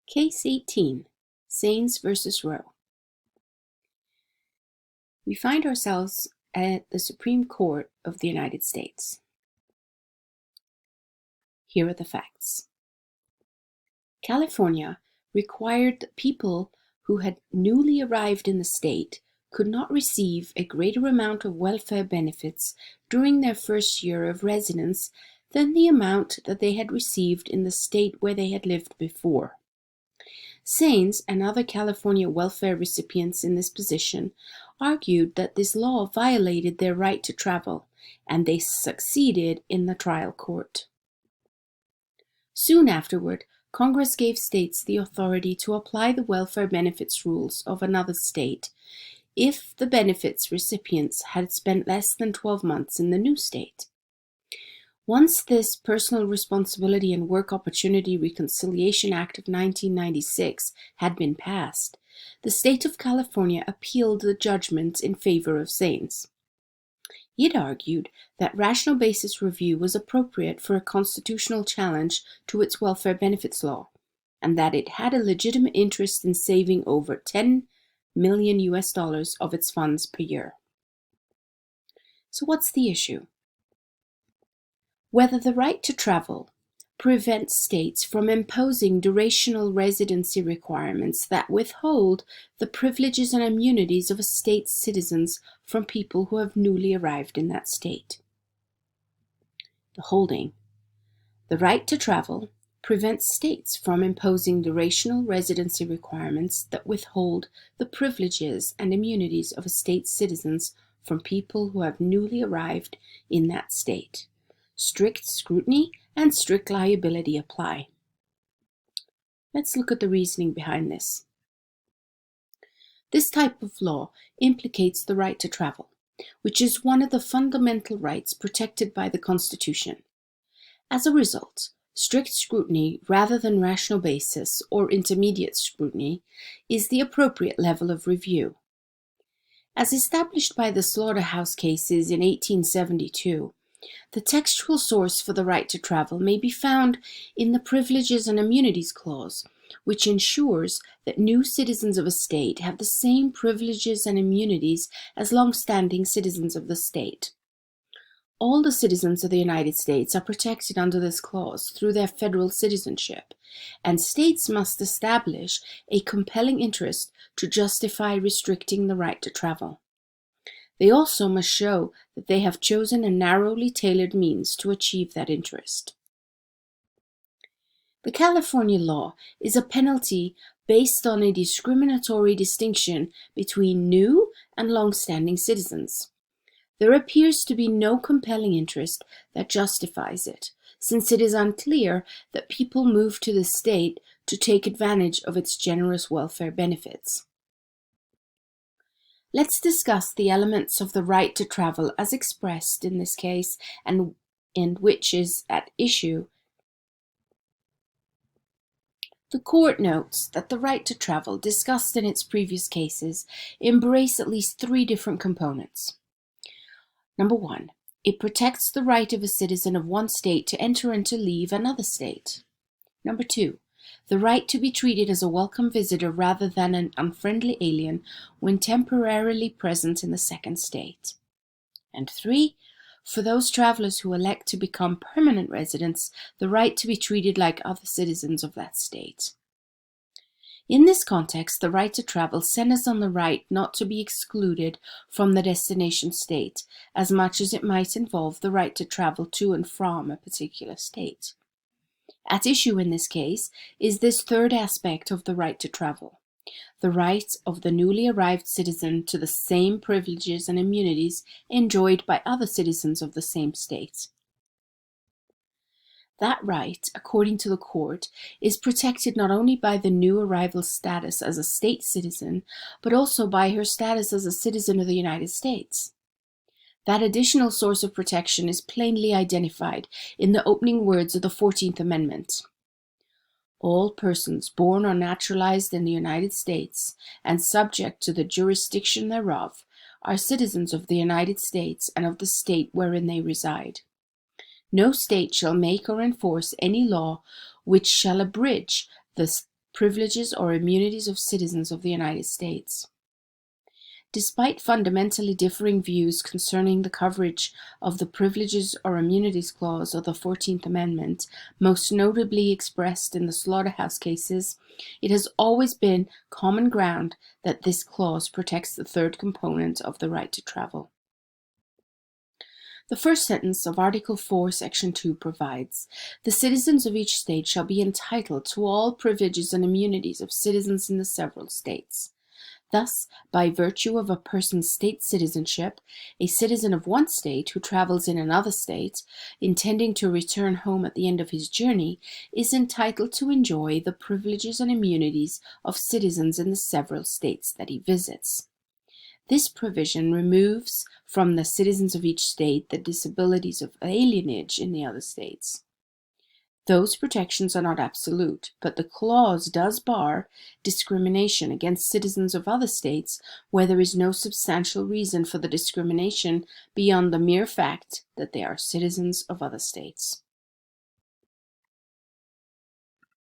Case 18, Saenz versus Roe. We find ourselves at the Supreme Court of the United States. Here are the facts. California required that people who had newly arrived in the state could not receive a greater amount of welfare benefits during their first year of residence than the amount that they had received in the state where they had lived before. Saenz and other California welfare recipients in this position argued that this law violated their right to travel, and they succeeded in the trial court. Soon afterward, Congress gave states the authority to apply the welfare benefits rules of another state if the benefits recipients had spent less than 12 months in the new state. Once this Personal Responsibility and Work Opportunity Reconciliation Act of 1996 had been passed, the state of California appealed the judgment in favor of Saenz. It argued that rational basis review was appropriate for a constitutional challenge to its welfare benefits law, and that it had a legitimate interest in saving over $10 million of its funds per year. So what's the issue? Whether the right to travel prevents states from imposing durational residency requirements that withhold the privileges and immunities of a state's citizens from people who have newly arrived in that state. The holding: the right to travel prevents states from imposing durational residency requirements that withhold the privileges and immunities of a state's citizens from people who have newly arrived in that state. Strict scrutiny and strict liability apply. Let's look at the reasoning behind this. This type of law implicates the right to travel, which is one of the fundamental rights protected by the Constitution. As a result, strict scrutiny rather than rational basis or intermediate scrutiny is the appropriate level of review. As established by the Slaughterhouse cases in 1872, the textual source for the right to travel may be found in the Privileges and Immunities Clause, which ensures that new citizens of a state have the same privileges and immunities as long-standing citizens of the state. All the citizens of the United States are protected under this clause through their federal citizenship, and states must establish a compelling interest to justify restricting the right to travel. They also must show that they have chosen a narrowly tailored means to achieve that interest. The California law is a penalty based on a discriminatory distinction between new and long-standing citizens. There appears to be no compelling interest that justifies it, since it is unclear that people move to the state to take advantage of its generous welfare benefits. Let's discuss the elements of the right to travel as expressed in this case and which is at issue. The court notes that the right to travel discussed in its previous cases embrace at least three different components. Number one, it protects the right of a citizen of one state to enter and to leave another state. Number two, the right to be treated as a welcome visitor rather than an unfriendly alien when temporarily present in the second state. And three, for those travelers who elect to become permanent residents, the right to be treated like other citizens of that state. In this context, the right to travel centers on the right not to be excluded from the destination state, as much as it might involve the right to travel to and from a particular state. At issue in this case is this third aspect of the right to travel, the right of the newly arrived citizen to the same privileges and immunities enjoyed by other citizens of the same state. That right, according to the court, is protected not only by the new arrival's status as a state citizen, but also by her status as a citizen of the United States. That additional source of protection is plainly identified in the opening words of the 14th Amendment. All persons born or naturalized in the United States and subject to the jurisdiction thereof are citizens of the United States and of the state wherein they reside. No state shall make or enforce any law which shall abridge the privileges or immunities of citizens of the United States. Despite fundamentally differing views concerning the coverage of the Privileges or Immunities Clause of the 14th Amendment, most notably expressed in the slaughterhouse cases, it has always been common ground that this clause protects the third component of the right to travel. The first sentence of Article 4, Section 2 provides, "The citizens of each state shall be entitled to all privileges and immunities of citizens in the several states." Thus, by virtue of a person's state citizenship, a citizen of one state who travels in another state, intending to return home at the end of his journey, is entitled to enjoy the privileges and immunities of citizens in the several states that he visits. This provision removes from the citizens of each state the disabilities of alienage in the other states. Those protections are not absolute, but the clause does bar discrimination against citizens of other states where there is no substantial reason for the discrimination beyond the mere fact that they are citizens of other states.